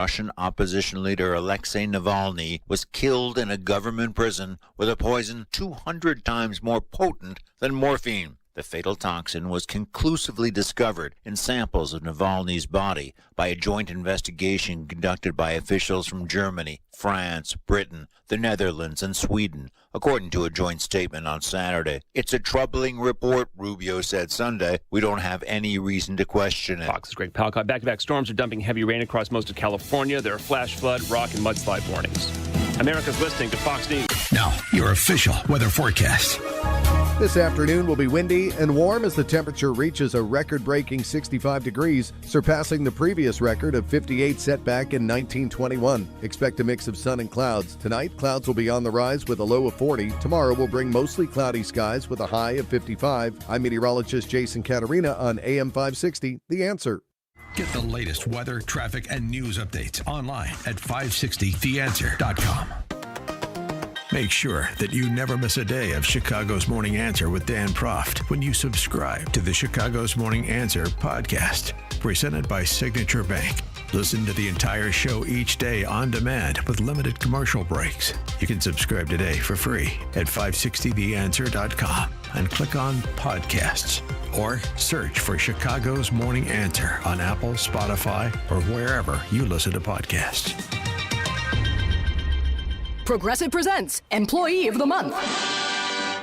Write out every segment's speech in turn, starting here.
Russian opposition leader Alexei Navalny was killed in a government prison with a poison 200 times more potent than morphine. The fatal toxin was conclusively discovered in samples of Navalny's body by a joint investigation conducted by officials from Germany, France, Britain, the Netherlands, and Sweden, according to a joint statement on Saturday. It's a troubling report, Rubio said Sunday. We don't have any reason to question it. Fox's Greg Palcott. Back-to-back storms are dumping heavy rain across most of California. There are flash flood, rock, and mudslide warnings. America's listening to Fox News. Now, your official weather forecast. This afternoon will be windy and warm as the temperature reaches a record-breaking 65 degrees, surpassing the previous record of 58 set back in 1921. Expect a mix of sun and clouds. Tonight, clouds will be on the rise with a low of 40. Tomorrow will bring mostly cloudy skies with a high of 55. I'm meteorologist Jason Caterina on AM 560, The Answer. Get the latest weather, traffic, and news updates online at 560theanswer.com. Make sure that you never miss a day of Chicago's Morning Answer with Dan Proft when you subscribe to the Chicago's Morning Answer podcast, presented by Signature Bank. Listen to the entire show each day on demand with limited commercial breaks. You can subscribe today for free at 560theanswer.com and click on podcasts, or search for Chicago's Morning Answer on Apple, Spotify, or wherever you listen to podcasts. Progressive presents Employee of the Month.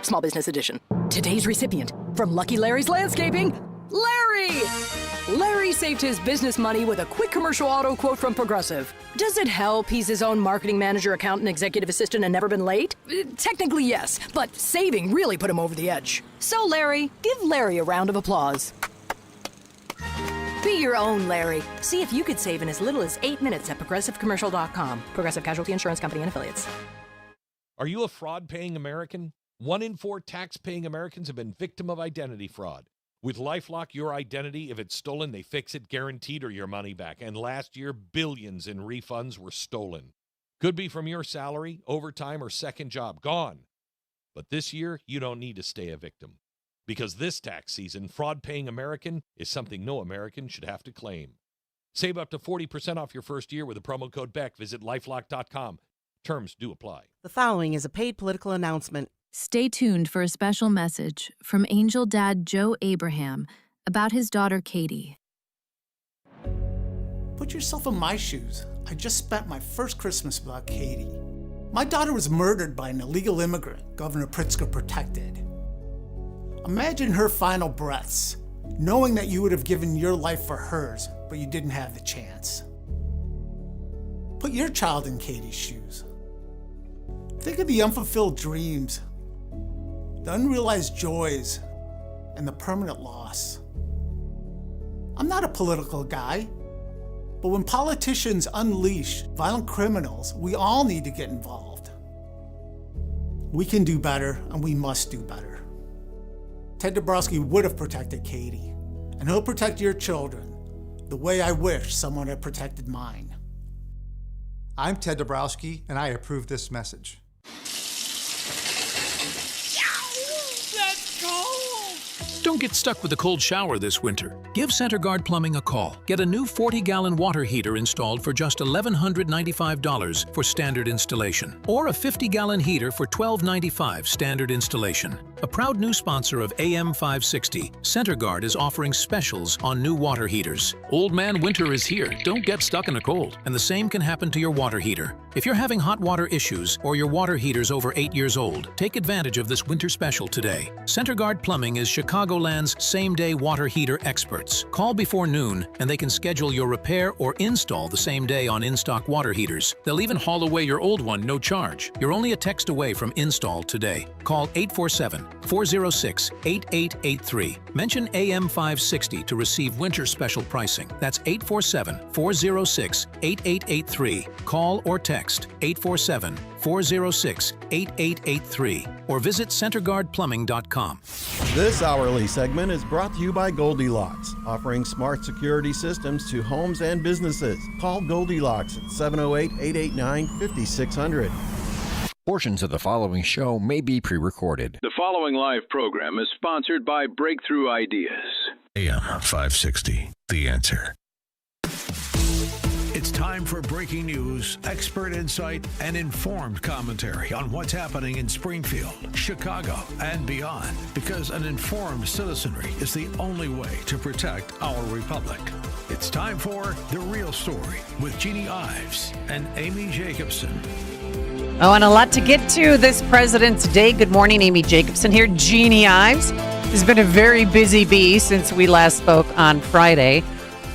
Small Business Edition. Today's recipient from Lucky Larry's Landscaping, Larry! Larry saved his business money with a quick commercial auto quote from Progressive. Does it help he's his own marketing manager, accountant, executive assistant, and never been late? Technically, yes, but saving really put him over the edge. So, Larry, give Larry a round of applause. Be your own Larry. See if you could save in as little as 8 minutes at ProgressiveCommercial.com. Progressive Casualty Insurance Company and Affiliates. Are you a fraud-paying American? 1 in 4 tax-paying Americans have been victim of identity fraud. With LifeLock, your identity, if it's stolen, they fix it guaranteed or your money back. And last year, billions in refunds were stolen. Could be from your salary, overtime, or second job. Gone. But this year, you don't need to stay a victim. Because this tax season, fraud-paying American is something no American should have to claim. Save up to 40% off your first year with the promo code BECK. Visit LifeLock.com. Terms do apply. The following is a paid political announcement. Stay tuned for a special message from Angel Dad Joe Abraham about his daughter Katie. Put yourself in my shoes. I just spent my first Christmas without Katie. My daughter was murdered by an illegal immigrant Governor Pritzker protected. Imagine her final breaths, knowing that you would have given your life for hers, but you didn't have the chance. Put your child in Katie's shoes. Think of the unfulfilled dreams, the unrealized joys, and the permanent loss. I'm not a political guy, but when politicians unleash violent criminals, we all need to get involved. We can do better, and we must do better. Ted Dabrowski would have protected Katie, and he'll protect your children the way I wish someone had protected mine. I'm Ted Dabrowski, and I approve this message. Don't get stuck with a cold shower this winter. Give CenterGuard Plumbing a call. Get a new 40-gallon water heater installed for just $1,195 for standard installation, or a 50-gallon heater for $1,295 standard installation. A proud new sponsor of AM 560, CenterGuard is offering specials on new water heaters. Old man winter is here. Don't get stuck in the cold. And the same can happen to your water heater. If you're having hot water issues or your water heater's over 8 years old, take advantage of this winter special today. CenterGuard Plumbing is Chicagoland's same-day water heater experts. Call before noon and they can schedule your repair or install the same day on in-stock water heaters. They'll even haul away your old one no charge. You're only a text away from install today. Call 847-406-8883. Mention AM 560 to receive winter special pricing. That's 847-406-8883. Call or text 847-406-8883 or visit CenterGuardPlumbing.com. This hourly segment is brought to you by Goldilocks, offering smart security systems to homes and businesses. Call Goldilocks at 708-889-5600. Portions of the following show may be pre-recorded. The following live program is sponsored by Breakthrough Ideas. AM 560, The Answer. It's time for breaking news, expert insight, and informed commentary on what's happening in Springfield, Chicago, and beyond. Because an informed citizenry is the only way to protect our republic. It's time for The Real Story with Jeanne Ives and Amy Jacobson. Oh, and a lot to get to this President's Day. Good morning, Amy Jacobson here. Jeanne Ives has been a very busy bee since we last spoke on Friday.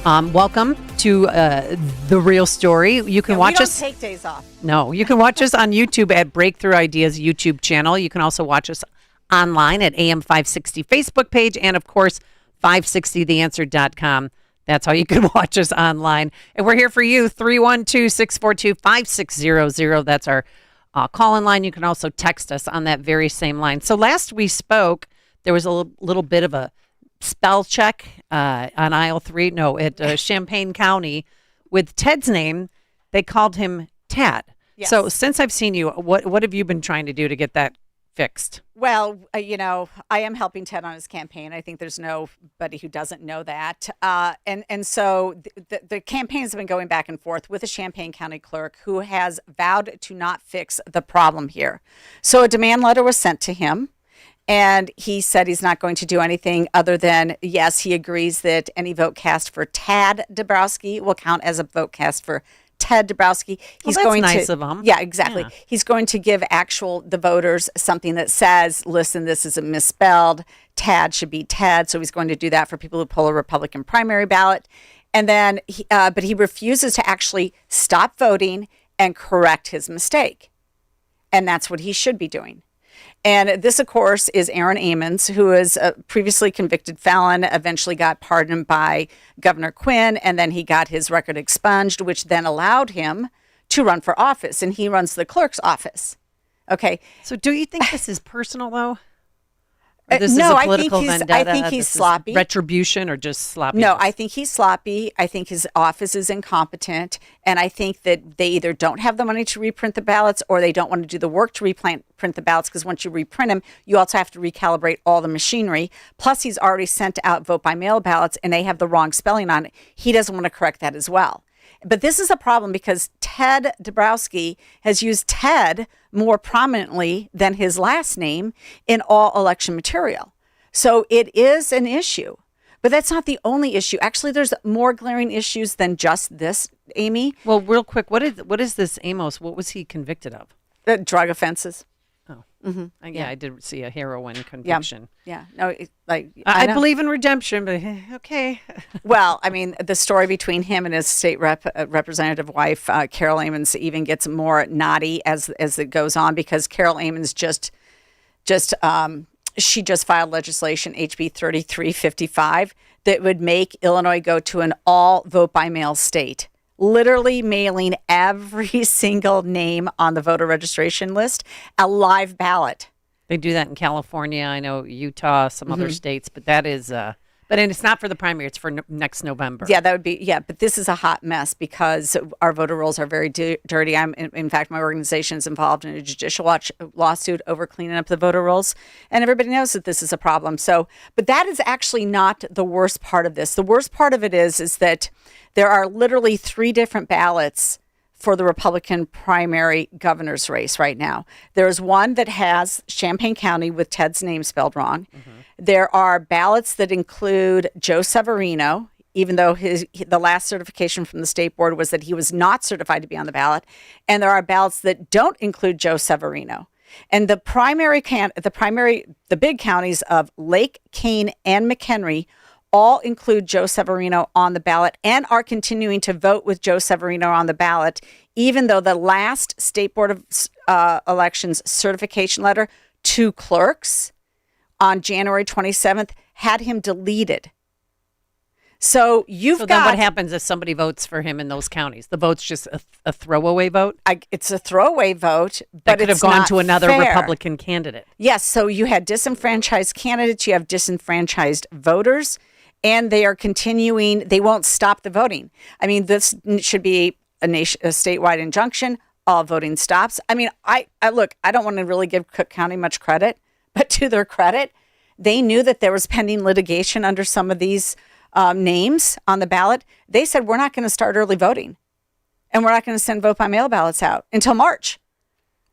Welcome to The Real Story. You can watch us. We don't take days off. No, you can watch us on YouTube at Breakthrough Ideas YouTube channel. You can also watch us online at AM 560 Facebook page and, of course, 560theanswer.com. That's how you can watch us online. And we're here for you, 312-642-5600. That's our call-in line. You can also text us on that very same line. So last we spoke, there was a little bit of a spell check on aisle 3. No, at Champaign County with Ted's name. They called him Tad. Yes. So since I've seen you, what have you been trying to do to get that fixed? Well, I am helping Ted on his campaign. I think there's nobody who doesn't know that. And so the campaign has been going back and forth with the Champaign County clerk who has vowed to not fix the problem here. So a demand letter was sent to him. And he said he's not going to do anything other than, yes, he agrees that any vote cast for Tad Dabrowski will count as a vote cast for Ted Dabrowski. He's going nice of him. Yeah, exactly. Yeah. He's going to give the voters something that says, listen, this is misspelled. Tad should be Ted. So he's going to do that for people who pull a Republican primary ballot. And then, but he refuses to actually stop voting and correct his mistake. And that's what he should be doing. And this, of course, is Aaron Amons, who is a previously convicted felon, eventually got pardoned by Governor Quinn, and then he got his record expunged, which then allowed him to run for office. And he runs the clerk's office. Okay. So do you think this is personal, though? This no, is a political vendetta? I think he's sloppy. Retribution or just sloppy? No, I think he's sloppy. I think his office is incompetent. And I think that they either don't have the money to reprint the ballots or they don't want to do the work to print the ballots, because once you reprint them, you also have to recalibrate all the machinery. Plus, he's already sent out vote-by-mail ballots and they have the wrong spelling on it. He doesn't want to correct that as well. But this is a problem because Ted Dabrowski has used Ted more prominently than his last name in all election material. So it is an issue. But that's not the only issue. Actually, there's more glaring issues than just this, Amy. Well, real quick, what is this Amos? What was he convicted of? Drug offenses. Oh, mm-hmm. Yeah, I did see a heroin conviction. Yeah. No, I believe in redemption, but okay. Well, I mean, the story between him and his state representative wife, Carol Amons, even gets more knotty as it goes on, because Carol Amons she just filed legislation, HB 3355, that would make Illinois go to an all vote by mail state. Literally mailing every single name on the voter registration list a live ballot. They do that in California. I know Utah, some other states, but that is, but it's not for the primary. It's for next November. Yeah, that would be, but this is a hot mess because our voter rolls are very dirty. In fact, my organization is involved in a judicial lawsuit over cleaning up the voter rolls, and everybody knows that this is a problem. So, but that is actually not the worst part of this. The worst part of it is that there are literally 3 different ballots for the Republican primary governor's race right now. There's one that has Champaign County with Ted's name spelled wrong. Mm-hmm. There are ballots that include Joe Severino, even though the last certification from the state board was that he was not certified to be on the ballot. And there are ballots that don't include Joe Severino. And the big counties of Lake, Kane, and McHenry all include Joe Severino on the ballot and are continuing to vote with Joe Severino on the ballot, even though the last State Board of Elections certification letter to clerks on January 27th had him deleted. So then what happens if somebody votes for him in those counties? The vote's just a throwaway vote? It's a throwaway vote, but that could have gone to another fair. Republican candidate. Yes, so you had disenfranchised candidates, you have disenfranchised voters, and they are continuing. They won't stop the voting. I mean, this should be a statewide injunction. All voting stops. I mean, I look, I don't want to really give Cook County much credit, but to their credit, they knew that there was pending litigation under some of these names on the ballot. They said, we're not going to start early voting. and we're not going to send vote by mail ballots out until March.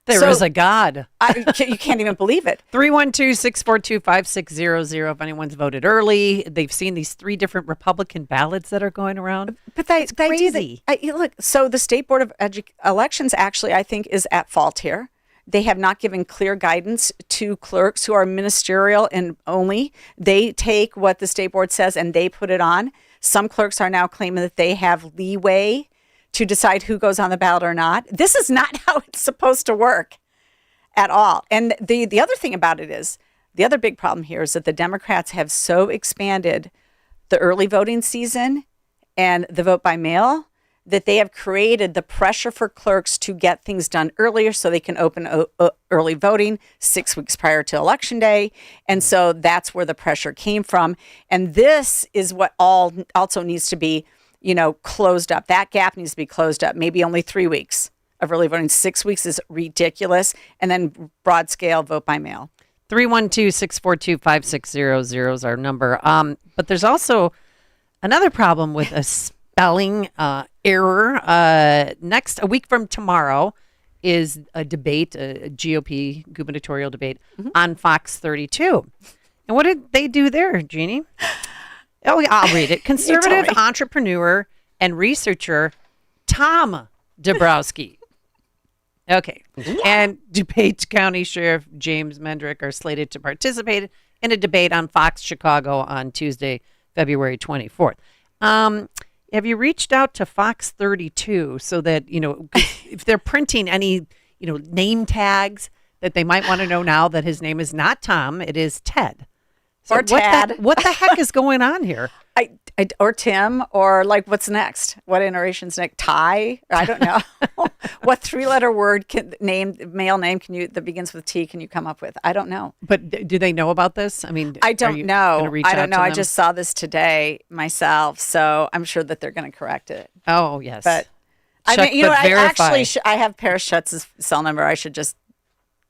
There is a God. You can't even believe it. 312-642-5600. If anyone's voted early, they've seen these 3 different Republican ballots that are going around. But it's crazy. Look, so the State Board of Elections actually, I think, is at fault here. They have not given clear guidance to clerks who are ministerial and only. They take what the State Board says and they put it on. Some clerks are now claiming that they have leeway to decide who goes on the ballot or not. This is not how it's supposed to work at all. And the other thing about it is, the other big problem here is that the Democrats have so expanded the early voting season and the vote by mail that they have created the pressure for clerks to get things done earlier so they can open early voting 6 weeks prior to Election Day. And so that's where the pressure came from. And this is what also needs to be closed up. That gap needs to be closed up. Maybe only 3 weeks of early voting. 6 weeks is ridiculous. And then broad scale vote by mail. 312-642-5600 is our number. But there's also another problem with a spelling error. A week from tomorrow is a debate, a GOP gubernatorial debate on Fox 32. And what did they do there, Jeannie? Oh, yeah, I'll read it. Conservative entrepreneur and researcher Tom Dabrowski. Okay. And DuPage County Sheriff James Mendrick are slated to participate in a debate on Fox Chicago on Tuesday, February 24th. Have you reached out to Fox 32 so that, if they're printing any, name tags that they might want to know now that his name is not Tom, it is Ted. So or Tad. What the heck is going on here? Or Tim, or what's next? What iteration's next? Ty? I don't know. What 3-letter word male name that begins with T can you come up with? I don't know. But do they know about this? I mean, I don't know. I don't know. I them? just saw this today myself, so I'm sure that they're going to correct it. Oh, yes. But Check, I have Paris Schutz's cell number. I should just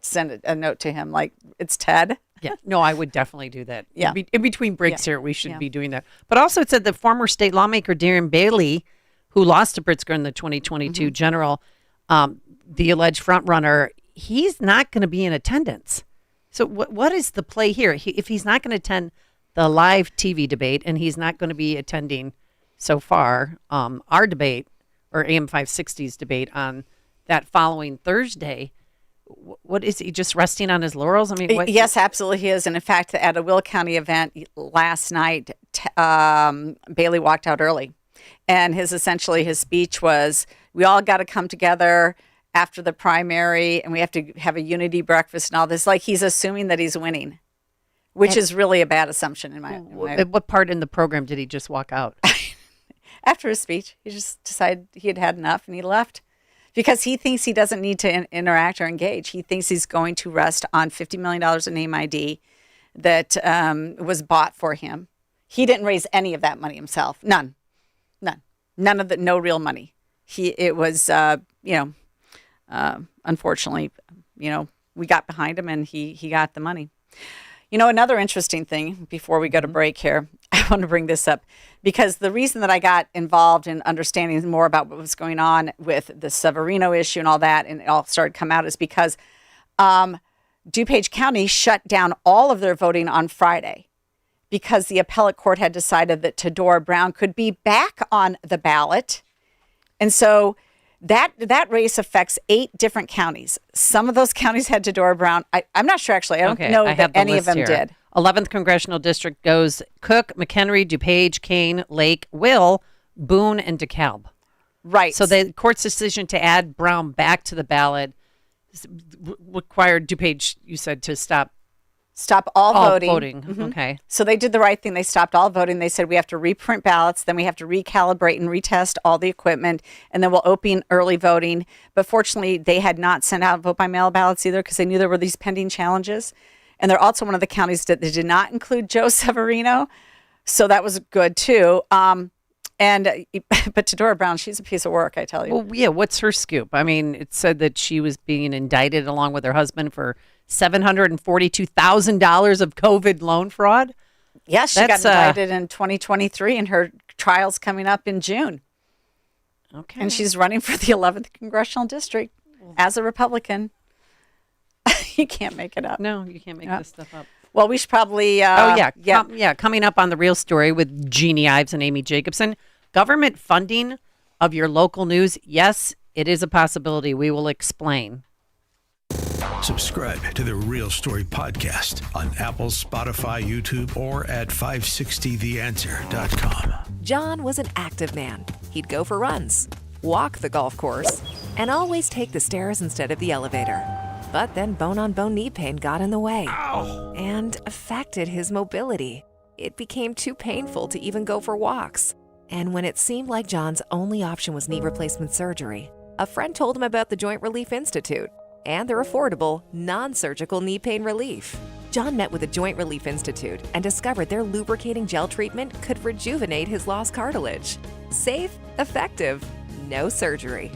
send a note to him it's Ted. Yeah, no, I would definitely do that. Yeah. In between breaks here, we should be doing that. But also it said the former state lawmaker Darren Bailey, who lost to Pritzker in the 2022 general, the alleged frontrunner, he's not going to be in attendance. So what is the play here? If he's not going to attend the live TV debate and he's not going to be attending so far our debate or AM 560's debate on that following Thursday, what is he, just resting on his laurels? I mean, yes, absolutely he is. And in fact, at a Will County event last night, Bailey walked out early. And his speech was, we all got to come together after the primary and we have to have a unity breakfast and all this. He's assuming that he's winning, which is really a bad assumption in my What part in the program did he just walk out? After his speech, he just decided he had had enough and he left. Because he thinks he doesn't need to interact or engage. He thinks he's going to rest on $50 million in name ID that was bought for him. He didn't raise any of that money himself. None of the, no real money. Unfortunately, we got behind him and he got the money. Another interesting thing before we go to break here, I want to bring this up because the reason that I got involved in understanding more about what was going on with the Severino issue and all that, and it all started to come out, is because DuPage County shut down all of their voting on Friday because the appellate court had decided that Tadora Brown could be back on the ballot. And so that race affects 8 different counties. Some of those counties had Tadora Brown. I'm not sure, actually. I don't know that any of them did. 11th Congressional District goes Cook, McHenry, DuPage, Kane, Lake, Will, Boone, and DeKalb. Right. So the court's decision to add Brown back to the ballot required DuPage, you said, to stop all voting. Mm-hmm. Okay. So they did the right thing. They stopped all voting. They said we have to reprint ballots, then we have to recalibrate and retest all the equipment, and then we'll open early voting. But fortunately, they had not sent out vote-by-mail ballots either because they knew there were these pending challenges. And they're also one of the counties that they did not include Joe Severino. So that was good, too. But Tadora Brown, she's a piece of work, I tell you. Well, yeah, what's her scoop? I mean, it said that she was being indicted along with her husband for $742,000 of COVID loan fraud. Yes, she got indicted in 2023, and her trial's coming up in June. Okay. And she's running for the 11th Congressional District as a Republican. You can't make it up. No, you can't make this stuff up. Well, we should probably... coming up on The Real Story with Jeannie Ives and Amy Jacobson. Government funding of your local news. Yes, it is a possibility. We will explain. Subscribe to the Real Story podcast on Apple, Spotify, YouTube, or at 560theanswer.com. John was an active man. He'd go for runs, walk the golf course, and always take the stairs instead of the elevator. But then bone-on-bone knee pain got in the way and affected his mobility. It became too painful to even go for walks. And when it seemed like John's only option was knee replacement surgery, a friend told him about the Joint Relief Institute and their affordable, non-surgical knee pain relief. John met with the Joint Relief Institute and discovered their lubricating gel treatment could rejuvenate his lost cartilage. Safe, effective, no surgery.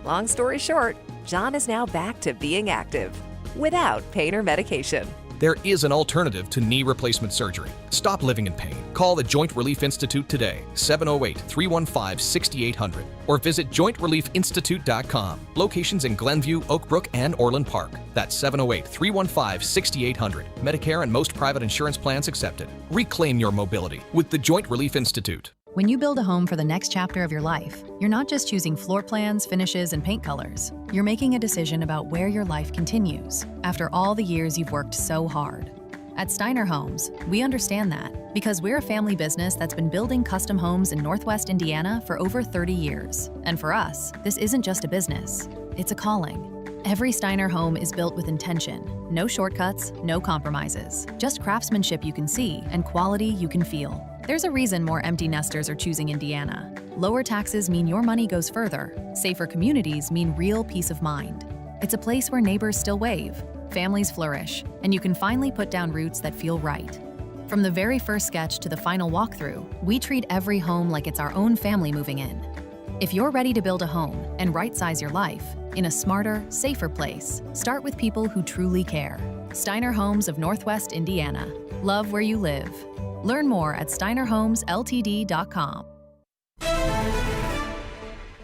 Long story short, John is now back to being active without pain or medication. There is an alternative to knee replacement surgery. Stop living in pain. Call the Joint Relief Institute today, 708-315-6800, or visit jointreliefinstitute.com. Locations in Glenview, Oak Brook, and Orland Park. That's 708-315-6800. Medicare and most private insurance plans accepted. Reclaim your mobility with the Joint Relief Institute. When you build a home for the next chapter of your life, you're not just choosing floor plans, finishes, and paint colors. You're making a decision about where your life continues after all the years you've worked so hard. At Steiner Homes, we understand that because we're a family business that's been building custom homes in Northwest Indiana for over 30 years. And for us, this isn't just a business, it's a calling. Every Steiner home is built with intention. No shortcuts, no compromises. Just craftsmanship you can see and quality you can feel. There's a reason more empty nesters are choosing Indiana. Lower taxes mean your money goes further. Safer communities mean real peace of mind. It's a place where neighbors still wave, families flourish, and you can finally put down roots that feel right. From the very first sketch to the final walkthrough, we treat every home like it's our own family moving in. If you're ready to build a home and right-size your life in a smarter, safer place, start with people who truly care. Steiner Homes of Northwest Indiana. Love where you live. Learn more at steinerhomesltd.com.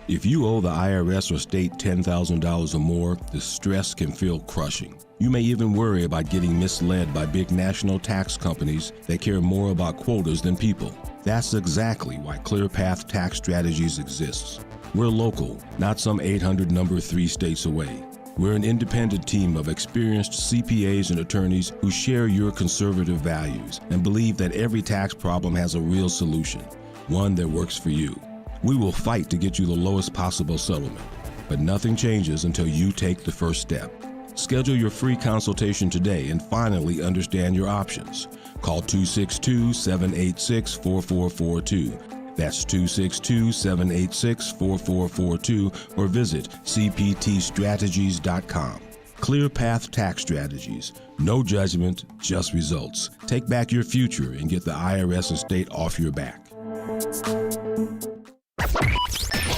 If you owe the IRS or state $10,000 or more, the stress can feel crushing. You may even worry about getting misled by big national tax companies that care more about quotas than people. That's exactly why ClearPath Tax Strategies exists. We're local, not some 800 number 3 states away. We're an independent team of experienced CPAs and attorneys who share your conservative values and believe that every tax problem has a real solution, one that works for you. We will fight to get you the lowest possible settlement, but nothing changes until you take the first step. Schedule your free consultation today and finally understand your options. Call 262-786-4442. That's 262-786-4442 or visit cptstrategies.com. ClearPath Tax Strategies. No judgment, just results. Take back your future and get the IRS and state off your back.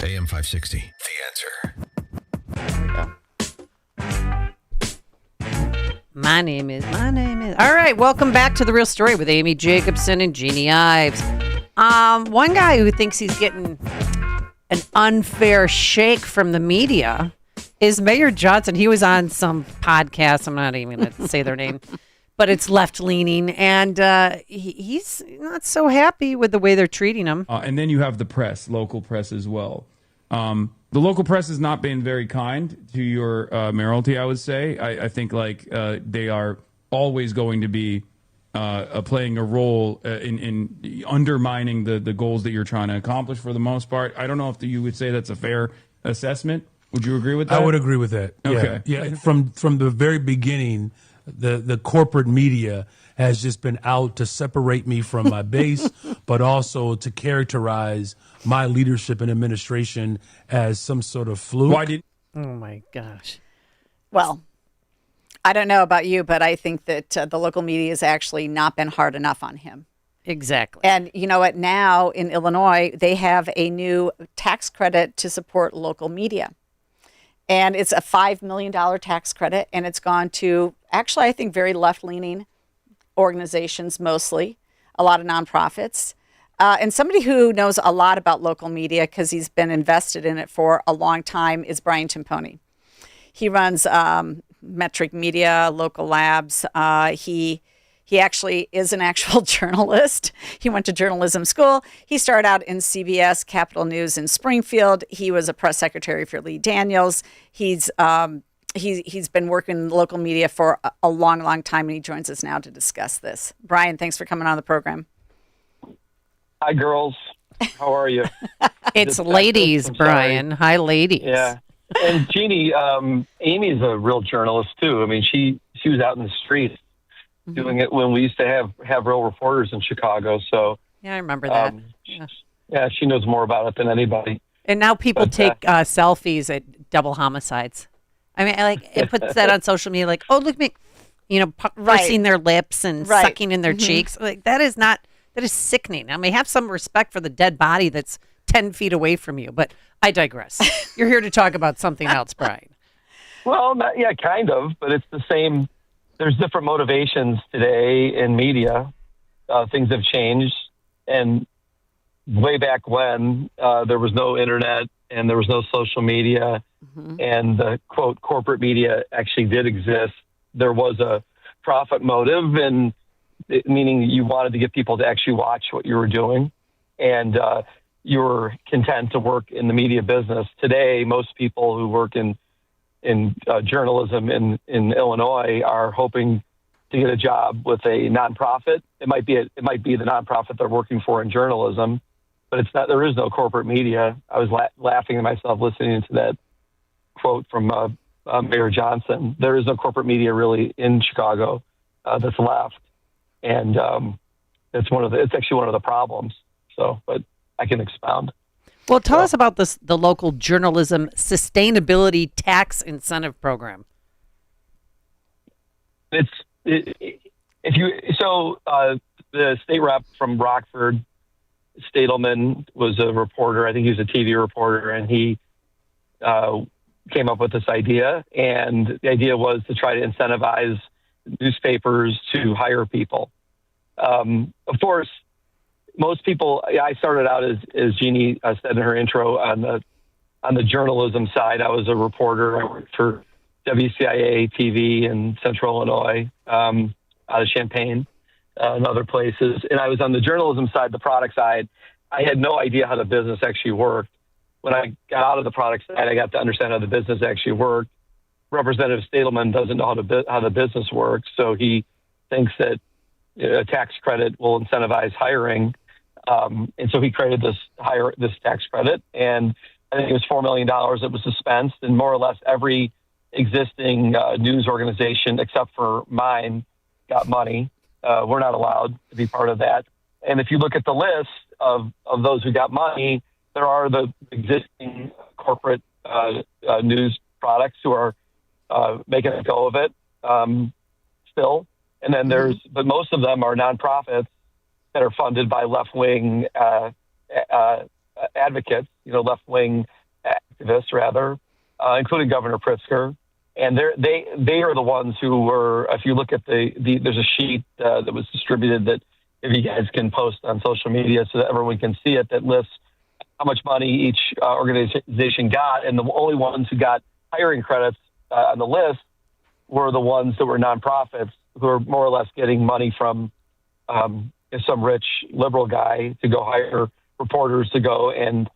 AM 560, The Answer. My name is. All right, welcome back to The Real Story with Amy Jacobson and Jeannie Ives. One guy who thinks he's getting an unfair shake from the media is Mayor Johnson. He was on some podcast. I'm not even going to say their name, but it's left-leaning, and he's not so happy with the way they're treating him. And then you have the press, local press as well. The local press has not been very kind to your mayoralty, I would say. I think they are always going to be playing a role in undermining the goals that you're trying to accomplish for the most part. I don't know if you would say that's a fair assessment. Would you agree with that? I would agree with that. Okay. Yeah. From the very beginning, the corporate media has just been out to separate me from my base, but also to characterize my leadership and administration as some sort of fluke. Oh my gosh. Well, I don't know about you, but I think that the local media has actually not been hard enough on him. Exactly. And you know what? Now in Illinois, they have a new tax credit to support local media. And it's a $5 million tax credit, and it's gone to, actually, I think, very left-leaning organizations, mostly, a lot of nonprofits. And somebody who knows a lot about local media because he's been invested in it for a long time is Brian Timpone. He runs Metric Media, Local Labs. He actually is an actual journalist. He went to journalism school. He started out in CBS, Capital News in Springfield. He was a press secretary for Lee Daniels. He's been working in local media for a long, long time, and he joins us now to discuss this. Brian, thanks for coming on the program. Hi, girls. How are you? It's ladies, Brian. Hi, ladies. Yeah. And Jeannie, Amy is a real journalist, too. I mean, she was out in the streets doing it when we used to have real reporters in Chicago. So yeah, I remember that. Yeah, she knows more about it than anybody. And now people take selfies at double homicides. I mean, it puts that on social media, like, oh, look at me, pursing their lips and sucking in their cheeks. Like that is sickening. I mean, have some respect for the dead body that's 10 feet away from you. But I digress. You're here to talk about something else, Brian. Well, kind of, but it's the same. There's different motivations today in media. Things have changed. And way back when there was no internet and there was no social media and the, quote, corporate media actually did exist, there was a profit motive, and meaning you wanted to get people to actually watch what you were doing. And you were content to work in the media business. Today, most people who work in journalism in Illinois are hoping to get a job with a nonprofit. It might be the nonprofit they're working for in journalism, but it's not. There is no corporate media. I was laughing at myself listening to that quote from Mayor Johnson. There is no corporate media really in Chicago that's left, and it's actually one of the problems. So, but I can expound. Well, tell us about the local journalism sustainability tax incentive program. The state rep from Rockford, Stadelman, was a reporter. I think he was a TV reporter, and he came up with this idea. And the idea was to try to incentivize newspapers to hire people. Of course, most people, I started out as Jeannie said in her intro on the journalism side. I was a reporter. I worked for WCIA TV in Central Illinois, out of Champaign and other places. And I was on the journalism side, the product side. I had no idea how the business actually worked. When I got out of the product side, I got to understand how the business actually worked. Representative Stadelman doesn't know how the business works, so he thinks that a tax credit will incentivize hiring. And so he created this tax credit, and I think it was $4 million that was dispensed, and more or less every existing news organization except for mine got money. We're not allowed to be part of that. And if you look at the list of those who got money, there are the existing corporate news products who are making a go of it still. And then but most of them are nonprofits that are funded by left-wing advocates, left-wing activists rather, including Governor Pritzker. And they are the ones who were, if you look at there's a sheet that was distributed that if you guys can post on social media so that everyone can see it, that lists how much money each organization got. And the only ones who got hiring credits on the list were the ones that were nonprofits who are more or less getting money from some rich liberal guy to go hire reporters to go and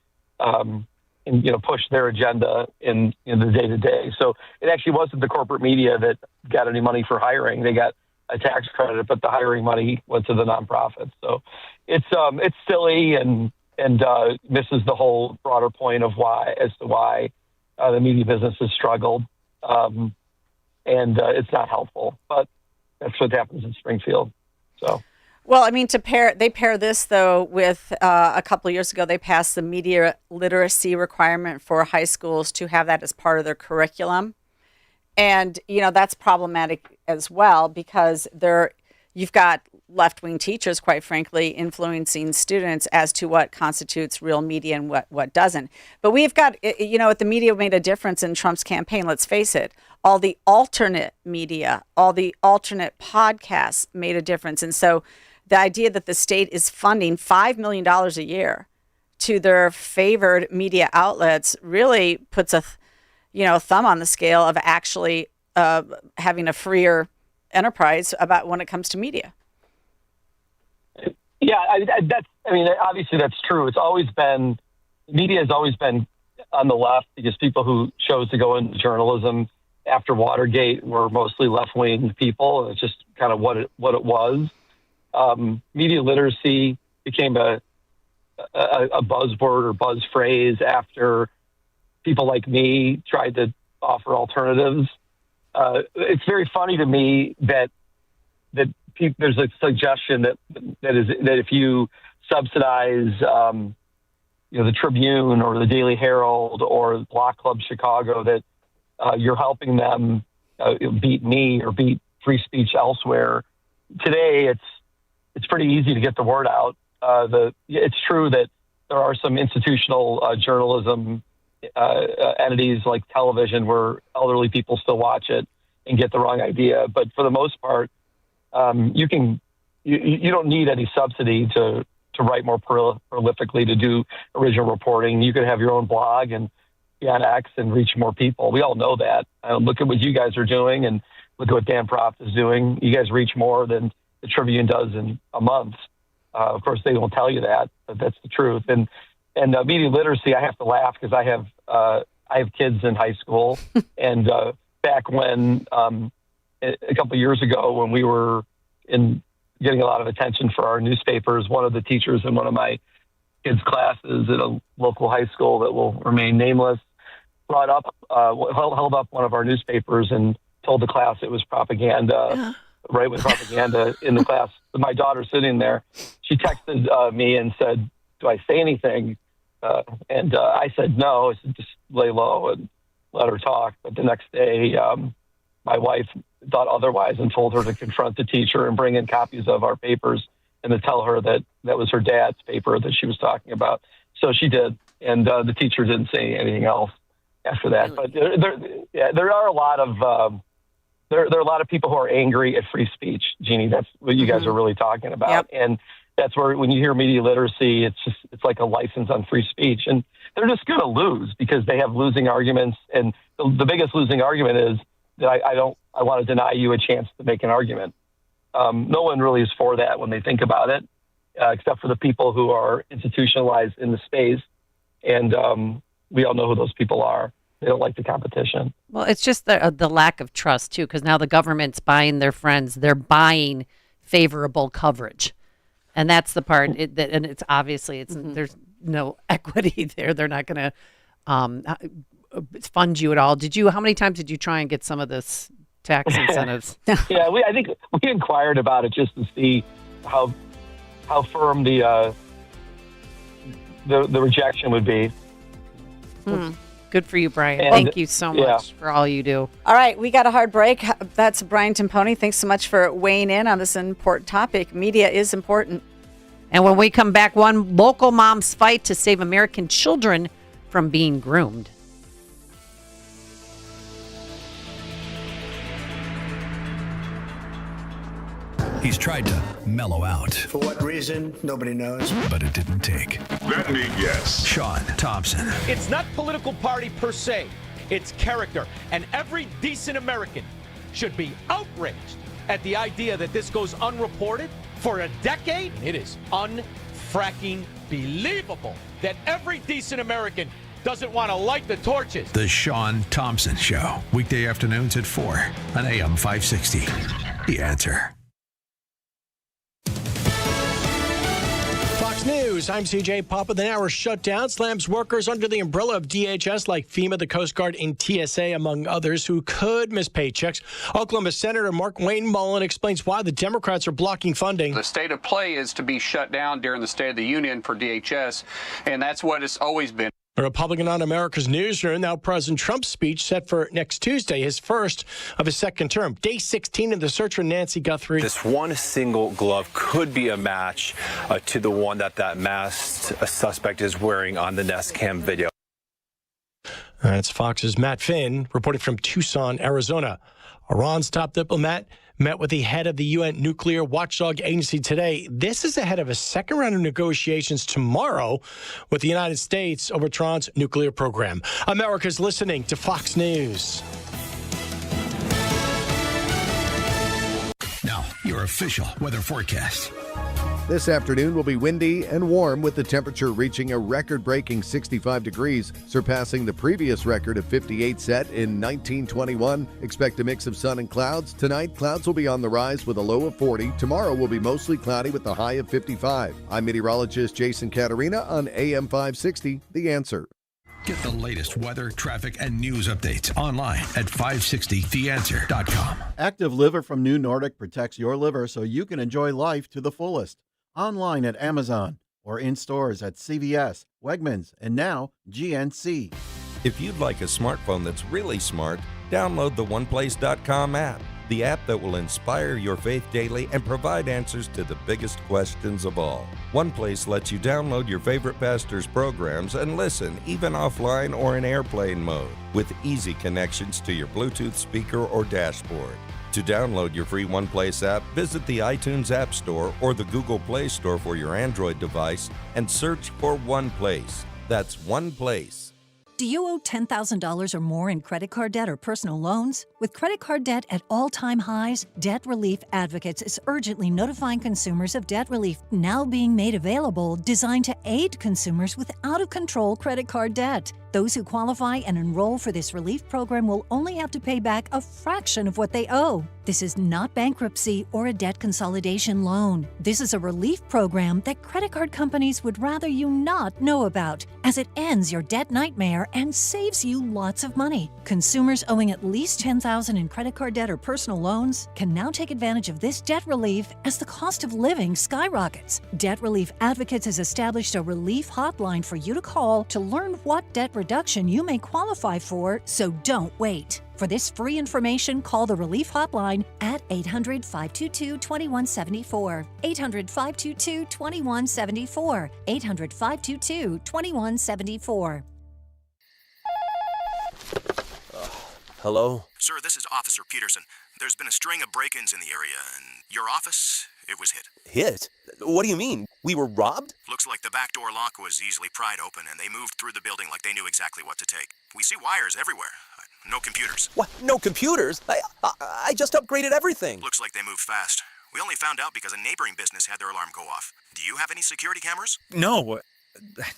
push their agenda in the day to day. So it actually wasn't the corporate media that got any money for hiring. They got a tax credit, but the hiring money went to the nonprofits. So it's silly and misses the whole broader point of why the media business has struggled. And it's not helpful, but that's what happens in Springfield. So. Well, I mean, they pair this, though, with a couple of years ago, they passed the media literacy requirement for high schools to have that as part of their curriculum. And, that's problematic as well because you've got left-wing teachers, quite frankly, influencing students as to what constitutes real media and what doesn't. But we've got, the media made a difference in Trump's campaign, let's face it. All the alternate media, all the alternate podcasts made a difference. And so the idea that the state is funding $5 million a year to their favored media outlets really puts a thumb on the scale of actually having a freer enterprise about when it comes to media. Yeah, obviously that's true. Media has always been on the left because people who chose to go into journalism after Watergate were mostly left-wing people. It's just kind of what it was. Media literacy became a buzzword or buzz phrase after people like me tried to offer alternatives. It's very funny to me that there's a suggestion that if you subsidize, the Tribune or the Daily Herald or Block Club Chicago, that you're helping them beat me or beat free speech elsewhere. Today, it's pretty easy to get the word out. It's true that there are some institutional journalism entities like television where elderly people still watch it and get the wrong idea. But for the most part, you don't need any subsidy to write more prolifically, to do original reporting. You could have your own blog and be on X and reach more people. We all know that. Look at what you guys are doing and look at what Dan Proft is doing. You guys reach more than the Tribune does in a month. Of course, they won't tell you that, but that's the truth. And media literacy, I have to laugh because I have kids in high school, and back when a couple of years ago, when we were getting a lot of attention for our newspapers, one of the teachers in one of my kids' classes at a local high school that will remain nameless held up one of our newspapers and told the class it was propaganda. Right, with propaganda in the class. My daughter sitting there, she texted me and said, "Do I say anything?" And I said no. I said, "Just lay low and let her talk." But the next day, my wife thought otherwise and told her to confront the teacher and bring in copies of our papers and to tell her that was her dad's paper that she was talking about. So she did, and the teacher didn't say anything else after that. But there are a lot of there are a lot of people who are angry at free speech, Jeannie. That's what you guys are really talking about. Yep. And that's where, when you hear media literacy, it's like a license on free speech. And they're just going to lose because they have losing arguments. And the biggest losing argument is that I want to deny you a chance to make an argument. No one really is for that when they think about it, except for the people who are institutionalized in the space. And we all know who those people are. They don't like the competition. Well, it's just the lack of trust, too, because now the government's buying their friends. They're buying favorable coverage. And that's the part, and it's obviously, there's no equity there. They're not going to fund you at all. How many times did you try and get some of this tax incentives? Yeah, I think we inquired about it just to see how firm the rejection would be. Good for you, Brian. Thank you so much for all you do. All right, we got a hard break. That's Brian Timpone. Thanks so much for weighing in on this important topic. Media is important. And when we come back, one local mom's fight to save American children from being groomed. He's tried to mellow out. For what reason, nobody knows. But it didn't take. Let me guess. Sean Thompson. It's not political party per se. It's character. And every decent American should be outraged at the idea that this goes unreported for a decade. It is unfracking believable that every decent American doesn't want to light the torches. The Sean Thompson Show. Weekday afternoons at 4 on AM 560. The Answer. Fox News, I'm CJ. Pop with an hour shutdown slams workers under the umbrella of DHS like FEMA, the Coast Guard, and TSA, among others, who could miss paychecks. Oklahoma Senator Mark Wayne Mullen explains why the Democrats are blocking funding. The state of play is to be shut down during the State of the Union for DHS, and that's what it's always been. A Republican on America's Newsroom. Now President Trump's speech set for next Tuesday, his first of his second term. Day 16 in the search for Nancy Guthrie. This one single glove could be a match to the one that masked suspect is wearing on the Nest Cam video. That's Fox's Matt Finn reporting from Tucson, Arizona. Iran's top diplomat met with the head of the UN Nuclear Watchdog Agency today. This is ahead of a second round of negotiations tomorrow with the United States over Tehran's nuclear program. America's listening to Fox News. Now, your official weather forecast. This afternoon will be windy and warm, with the temperature reaching a record-breaking 65 degrees, surpassing the previous record of 58 set in 1921. Expect a mix of sun and clouds. Tonight, clouds will be on the rise with a low of 40. Tomorrow will be mostly cloudy with a high of 55. I'm meteorologist Jason Caterina on AM 560, The Answer. Get the latest weather, traffic, and news updates online at 560theanswer.com. Active Liver from New Nordic protects your liver so you can enjoy life to the fullest. Online at Amazon or in stores at CVS, Wegmans, and now GNC. If you'd like a smartphone that's really smart, download the OnePlace.com app, the app that will inspire your faith daily and provide answers to the biggest questions of all. OnePlace lets you download your favorite pastor's programs and listen, even offline or in airplane mode, with easy connections to your Bluetooth speaker or dashboard. To download your free OnePlace app, visit the iTunes App Store or the Google Play Store for your Android device and search for OnePlace. That's OnePlace. Do you owe $10,000 or more in credit card debt or personal loans? With credit card debt at all-time highs, Debt Relief Advocates is urgently notifying consumers of debt relief now being made available, designed to aid consumers with out-of-control credit card debt. Those who qualify and enroll for this relief program will only have to pay back a fraction of what they owe. This is not bankruptcy or a debt consolidation loan. This is a relief program that credit card companies would rather you not know about, as it ends your debt nightmare and saves you lots of money. Consumers owing at least $10,000 in credit card debt or personal loans can now take advantage of this debt relief as the cost of living skyrockets. Debt Relief Advocates has established a relief hotline for you to call to learn what debt reduction you may qualify for, so don't wait. For this free information, call the Relief Hotline at 800-522-2174. 800-522-2174. 800-522-2174. Hello? Sir, this is Officer Peterson. There's been a string of break-ins in the area, and your office, it was hit. Hit? What do you mean? We were robbed? Looks like the back door lock was easily pried open, and they moved through the building like they knew exactly what to take. We see wires everywhere. No computers. What? No computers? I just upgraded everything. Looks like they moved fast. We only found out because a neighboring business had their alarm go off. Do you have any security cameras? No,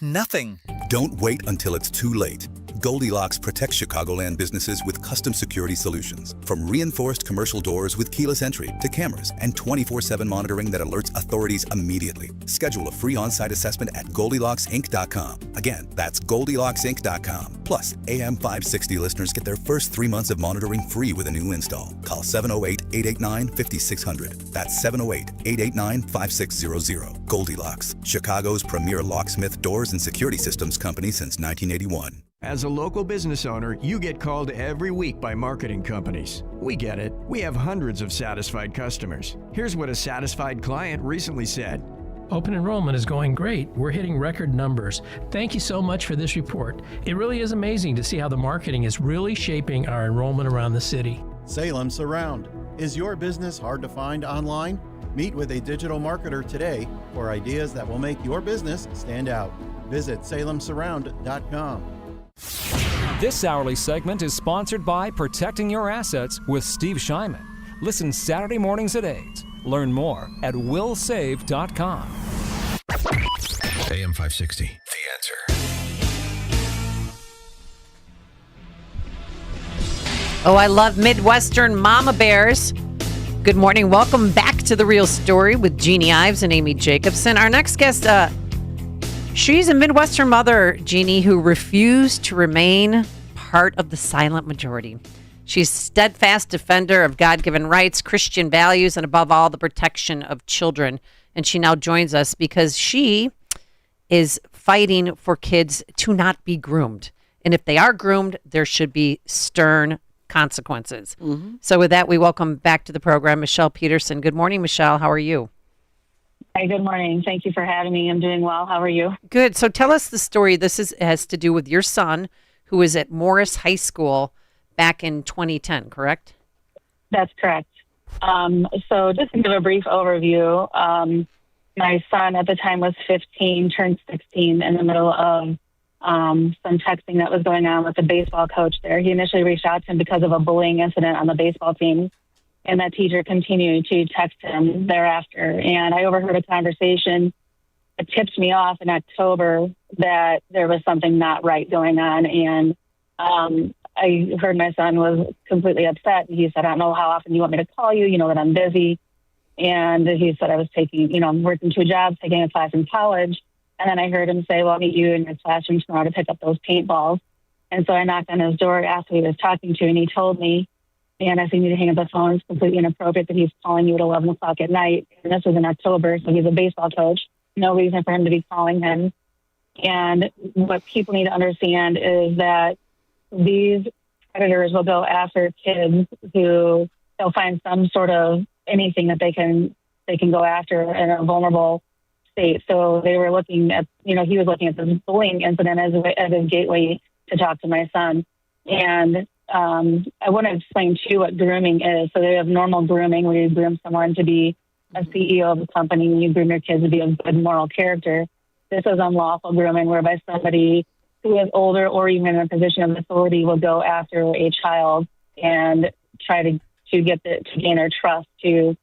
nothing. Don't wait until it's too late. Goldilocks protects Chicagoland businesses with custom security solutions. From reinforced commercial doors with keyless entry to cameras and 24/7 monitoring that alerts authorities immediately. Schedule a free on-site assessment at GoldilocksInc.com. Again, that's GoldilocksInc.com. Plus, AM 560 listeners get their first 3 months of monitoring free with a new install. Call 708-889-5600. That's 708-889-5600. Goldilocks, Chicago's premier locksmith, doors, and security systems company since 1981. As a local business owner, you get called every week by marketing companies. We get it. We have hundreds of satisfied customers. Here's what a satisfied client recently said. Open enrollment is going great. We're hitting record numbers. Thank you so much for this report. It really is amazing to see how the marketing is really shaping our enrollment around the city. Salem Surround. Is your business hard to find online? Meet with a digital marketer today for ideas that will make your business stand out. Visit salemsurround.com. This hourly segment is sponsored by Protecting Your Assets with Steve Shyman. Listen Saturday mornings at 8. Learn more at willsave.com. AM 560, The Answer. Oh, I love Midwestern mama bears. Good morning. Welcome back to The Real Story with Jeannie Ives and Amy Jacobson. Our next guest, she's a Midwestern mother, Jeannie, who refused to remain part of the silent majority. She's a steadfast defender of God-given rights, Christian values, and above all, the protection of children. And she now joins us because she is fighting for kids to not be groomed. And if they are groomed, there should be stern consequences. Mm-hmm. So with that, we welcome back to the program Michelle Peterson. Good morning, Michelle. How are you? Hi, good morning. Thank you for having me. I'm doing well. How are you? Good. So tell us the story. This has to do with your son, who was at Morris High School back in 2010, correct? That's correct. So just to give a brief overview, my son at the time was 15, turned 16 in the middle of some texting that was going on with the baseball coach there. He initially reached out to him because of a bullying incident on the baseball team, and that teacher continued to text him thereafter. And I overheard a conversation that tipped me off in October that there was something not right going on. And I heard my son was completely upset. He said, I don't know how often you want me to call you. You know that I'm busy. And he said I was taking, I'm working 2 jobs, taking a class in college. And then I heard him say, well, I'll meet you in your classroom tomorrow to pick up those paintballs. And so I knocked on his door, asked who he was talking to, and he told me, and I think you need to hang up the phone. It's completely inappropriate that he's calling you at 11 o'clock at night. And this was in October, so he's a baseball coach. No reason for him to be calling him. And what people need to understand is that these predators will go after kids who they'll find some sort of anything that they can go after in a vulnerable state. So they were looking at, he was looking at this bullying incident as a gateway to talk to my son. And I want to explain too what grooming is. So they have normal grooming where you groom someone to be a CEO of a company and you groom your kids to be a good moral character. This is unlawful grooming whereby somebody who is older or even in a position of authority will go after a child and try to gain their trust, to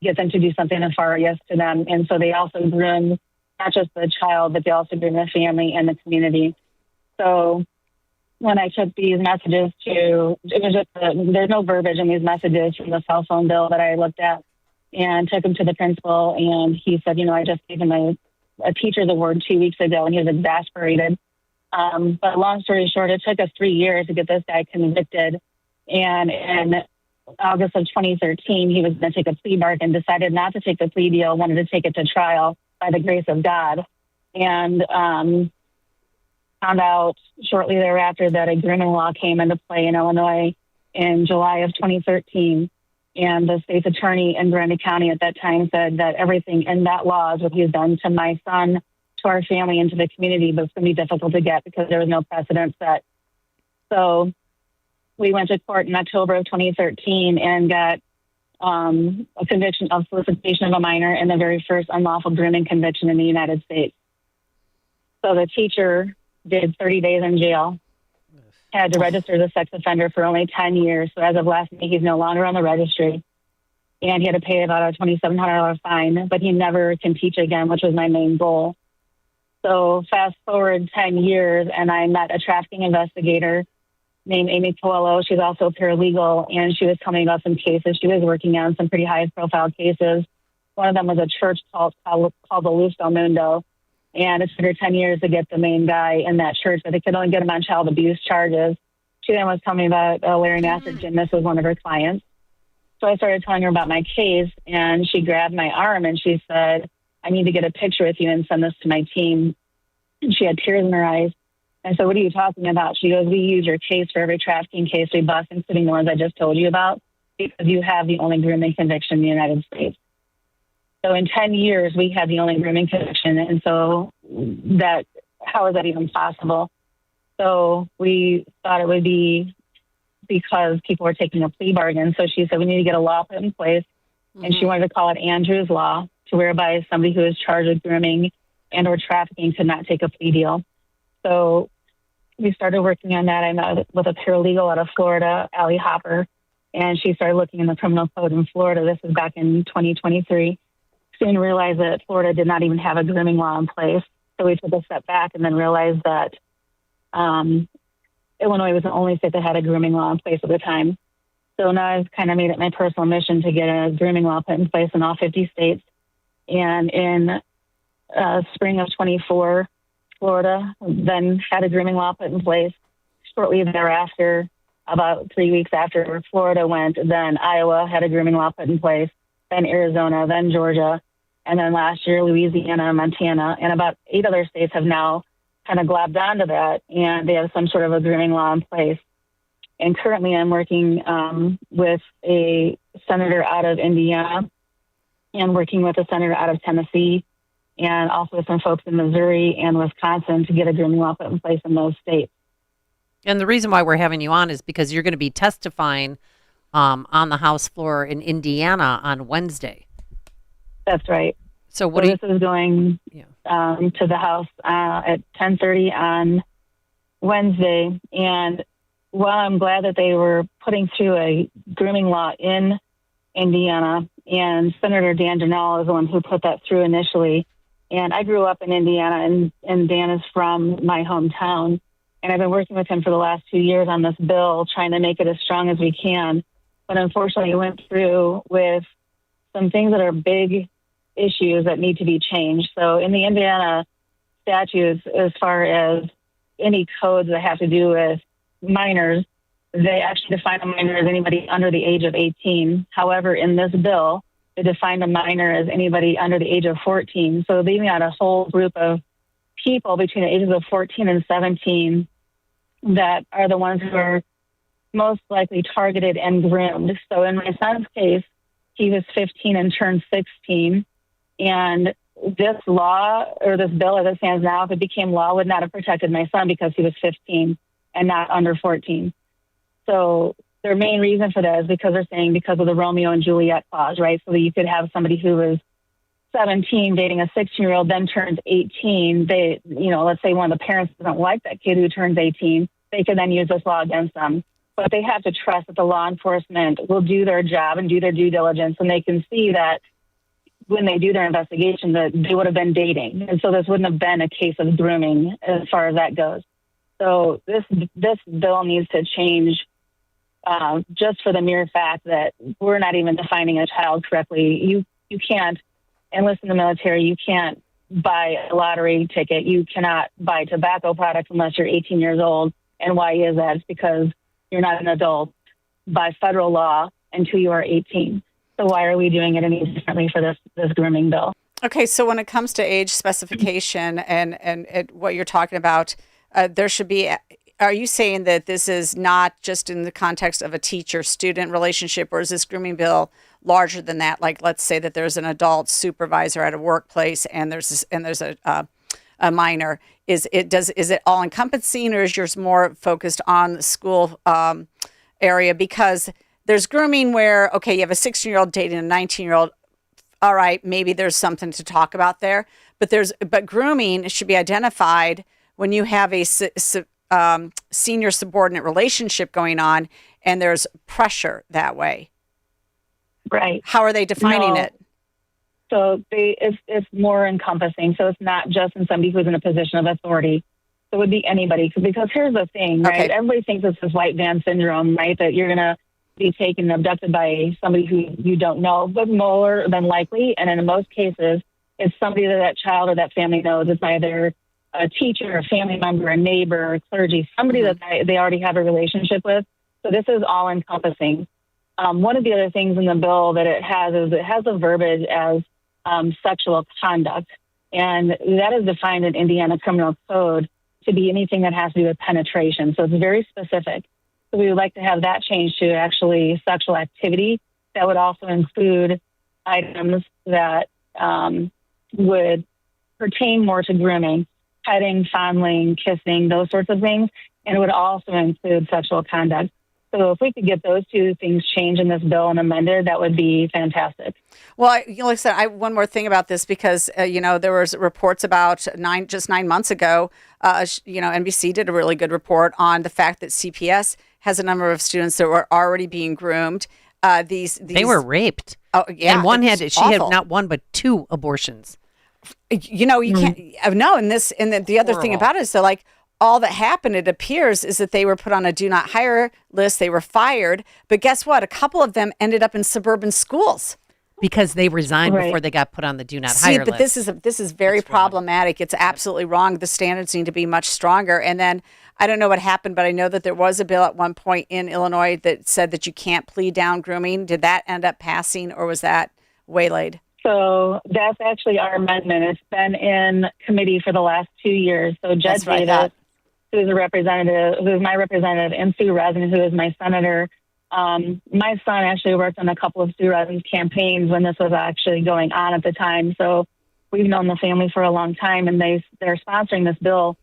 get them to do something nefarious to them. And so they also groom not just the child, but they also groom the family and the community. So when I took these messages there's no verbiage in these messages from the cell phone bill that I looked at, and took them to the principal. And he said, I just gave him a teacher's award 2 weeks ago, and he was exasperated. But long story short, it took us 3 years to get this guy convicted. And in August of 2013, he was going to take a plea bargain, decided not to take the plea deal, wanted to take it to trial by the grace of God. And found out shortly thereafter that a grooming law came into play in Illinois in July of 2013. And the state's attorney in Gubernatorial County at that time said that everything in that law is what he's done to my son, to our family, and to the community, but it's going to be difficult to get because there was no precedent set. So we went to court in October of 2013 and got a conviction of solicitation of a minor and the very first unlawful grooming conviction in the United States. So the teacher did 30 days in jail, had to register as a sex offender for only 10 years. So as of last May, he's no longer on the registry. And he had to pay about a $2,700 fine, but he never can teach again, which was my main goal. So fast forward 10 years, and I met a trafficking investigator named Amy Coelho. She's also a paralegal, and she was telling me about some cases. She was working on some pretty high-profile cases. One of them was a church called the Luz del Mundo, and it took her 10 years to get the main guy in that church, but they could only get him on child abuse charges. She then was telling me about Larry Nassar. Jim, this was one of her clients. So I started telling her about my case, and she grabbed my arm, and she said, I need to get a picture with you and send this to my team. And she had tears in her eyes. And so, what are you talking about? She goes, we use your case for every trafficking case we bust, including the ones I just told you about, because you have the only grooming conviction in the United States. So in 10 years, we had the only grooming conviction. And so how is that even possible? So we thought it would be because people were taking a plea bargain. So she said, we need to get a law put in place. Mm-hmm. And she wanted to call it Andrew's Law, to whereby somebody who is charged with grooming and or trafficking could not take a plea deal. So we started working on that. I met with a paralegal out of Florida, Allie Hopper, and she started looking in the criminal code in Florida. This was back in 2023. Soon realized that Florida did not even have a grooming law in place. So we took a step back and then realized that Illinois was the only state that had a grooming law in place at the time. So now I've kind of made it my personal mission to get a grooming law put in place in all 50 states. And in spring of 24, Florida then had a grooming law put in place. Shortly thereafter, about 3 weeks after Florida went, then Iowa had a grooming law put in place, then Arizona, then Georgia, and then last year, Louisiana and Montana. And about 8 other states have now kind of globbed onto that, and they have some sort of a grooming law in place. And currently I'm working with a senator out of Indiana and working with a senator out of Tennessee and also with some folks in Missouri and Wisconsin to get a grooming law put in place in those states. And the reason why we're having you on is because you're going to be testifying on the House floor in Indiana on Wednesday. That's right. So what this is going to the House at 10:30 on Wednesday. And while I'm glad that they were putting through a grooming law in Indiana, and Senator Dan Janelle is the one who put that through initially. And I grew up in Indiana, and Dan is from my hometown. And I've been working with him for the last 2 years on this bill, trying to make it as strong as we can. But unfortunately, it went through with some things that are big issues that need to be changed. So in the Indiana statutes, as far as any codes that have to do with minors, they actually define a minor as anybody under the age of 18. However, in this bill, they define a minor as anybody under the age of 14. So leaving out a whole group of people between the ages of 14 and 17 that are the ones who are most likely targeted and groomed. So in my son's case, he was 15 and turned 16. And this law, or this bill as it stands now, if it became law, would not have protected my son because he was 15 and not under 14. So their main reason for that is because they're saying because of the Romeo and Juliet clause, right? So that you could have somebody who was 17 dating a 16-year-old, then turns 18. They, let's say one of the parents doesn't like that kid who turns 18. They could then use this law against them. But they have to trust that the law enforcement will do their job and do their due diligence, and they can see that when they do their investigation that they would have been dating. And so this wouldn't have been a case of grooming as far as that goes. So this bill needs to change just for the mere fact that we're not even defining a child correctly. You can't enlist in the military. You can't buy a lottery ticket. You cannot buy tobacco products unless you're 18 years old. And why is that? It's because you're not an adult by federal law until you are 18. So why are we doing it any differently for this grooming bill? Okay, so when it comes to age specification and what you're talking about, there should be. Are you saying that this is not just in the context of a teacher-student relationship, or is this grooming bill larger than that? Like, let's say that there's an adult supervisor at a workplace, and there's a minor. Is it all encompassing, or is yours more focused on the school area? Because there's grooming where, okay, you have a 16-year-old dating a 19-year-old. All right, maybe there's something to talk about there. But grooming should be identified when you have a senior subordinate relationship going on, and there's pressure that way. Right. How are they defining it? So it's more encompassing. So it's not just in somebody who's in a position of authority. So it would be anybody. Because here's the thing, right? Everybody thinks it's this white van syndrome, right? That you're going to be taken and abducted by somebody who you don't know, but more than likely, and in most cases, it's somebody that child or that family knows. It's either a teacher, a family member, a neighbor, clergy, somebody that they already have a relationship with. So this is all encompassing. One of the other things in the bill that it has is it has a verbiage as sexual conduct, and that is defined in Indiana Criminal Code to be anything that has to do with penetration. So it's very specific. So we would like to have that changed to actually sexual activity. That would also include items that would pertain more to grooming, petting, fondling, kissing, those sorts of things. And it would also include sexual conduct. So if we could get those two things changed in this bill and amended, that would be fantastic. Well, like I said, one more thing about this, because, there was reports about 9 months ago, NBC did a really good report on the fact that CPS has a number of students that were already being groomed. They were raped. Oh, yeah. And she had not one, but 2 abortions. You can't, no. And the other thing about it is that, all that happened, it appears, is that they were put on a do not hire list. They were fired. But guess what? A couple of them ended up in suburban schools. Because they resigned before they got put on the do not hire list. But this is very problematic. It's absolutely wrong. The standards need to be much stronger. And then I don't know what happened, but I know that there was a bill at one point in Illinois that said that you can't plead down grooming. Did that end up passing, or was that waylaid? So that's actually our amendment. It's been in committee for the last 2 years. So Judge Davis, who is my representative, and Sue Resin, who is my senator. My son actually worked on a couple of Sue Resin's campaigns when this was actually going on at the time. So we've known the family for a long time, and they're sponsoring this bill.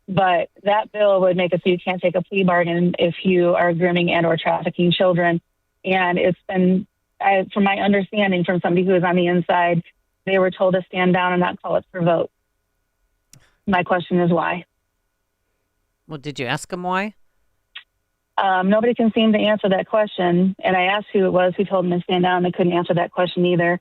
But that bill would make it so you can't take a plea bargain if you are grooming and or trafficking children. And it's been, from my understanding from somebody who was on the inside, they were told to stand down and not call it for vote. My question is why? Well, did you ask them why? Nobody can seem to answer that question. And I asked who it was who told them to stand down. They couldn't answer that question either.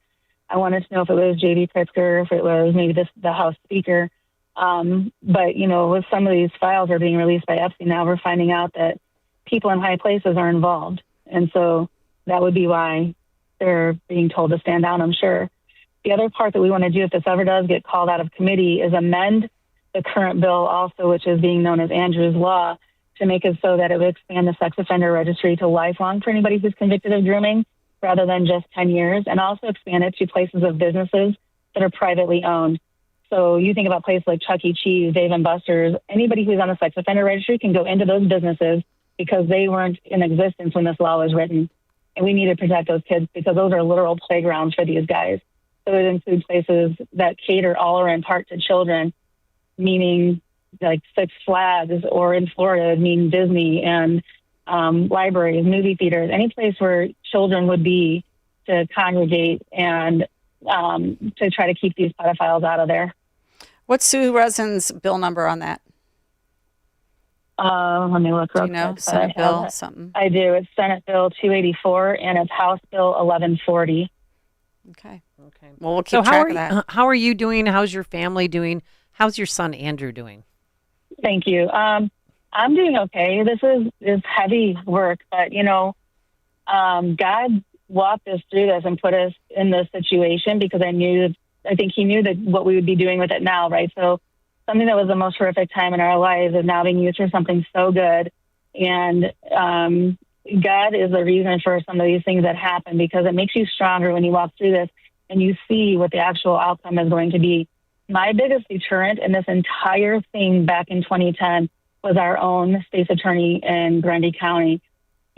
I wanted to know if it was J.B. Pritzker, if it was maybe the House Speaker. But, you know, with some of these files are being released by Epstein now, we're finding out that people in high places are involved. And so that would be why they're being told to stand down, I'm sure. The other part that we want to do if this ever does get called out of committee is amend the current bill also, which is being known as Andrew's Law, to make it so that it would expand the sex offender registry to lifelong for anybody who's convicted of grooming rather than just 10 years, and also expand it to places of businesses that are privately owned. So you think about places like Chuck E. Cheese, Dave & Buster's, anybody who's on the sex offender registry can go into those businesses because they weren't in existence when this law was written. And we need to protect those kids because those are literal playgrounds for these guys. So it includes places that cater all or in part to children, meaning like Six Flags, or in Florida, meaning Disney, and libraries, movie theaters, any place where children would be to congregate and to try to keep these pedophiles out of there. What's Sue Resin's bill number on that? Let me look real quick. Do you know? Senate bill something? I do. It's Senate Bill 284 and it's House Bill 1140. Okay. Well, we'll keep track of that. How are you doing? How's your family doing? How's your son Andrew doing? Thank you. I'm doing okay. This is heavy work, but you know, God walked us through this and put us in this situation because I think he knew that what we would be doing with it now, right? So something that was the most horrific time in our lives is now being used for something so good. And God is the reason for some of these things that happen because it makes you stronger when you walk through this and you see what the actual outcome is going to be. My biggest deterrent in this entire thing back in 2010 was our own state's attorney in Grundy County.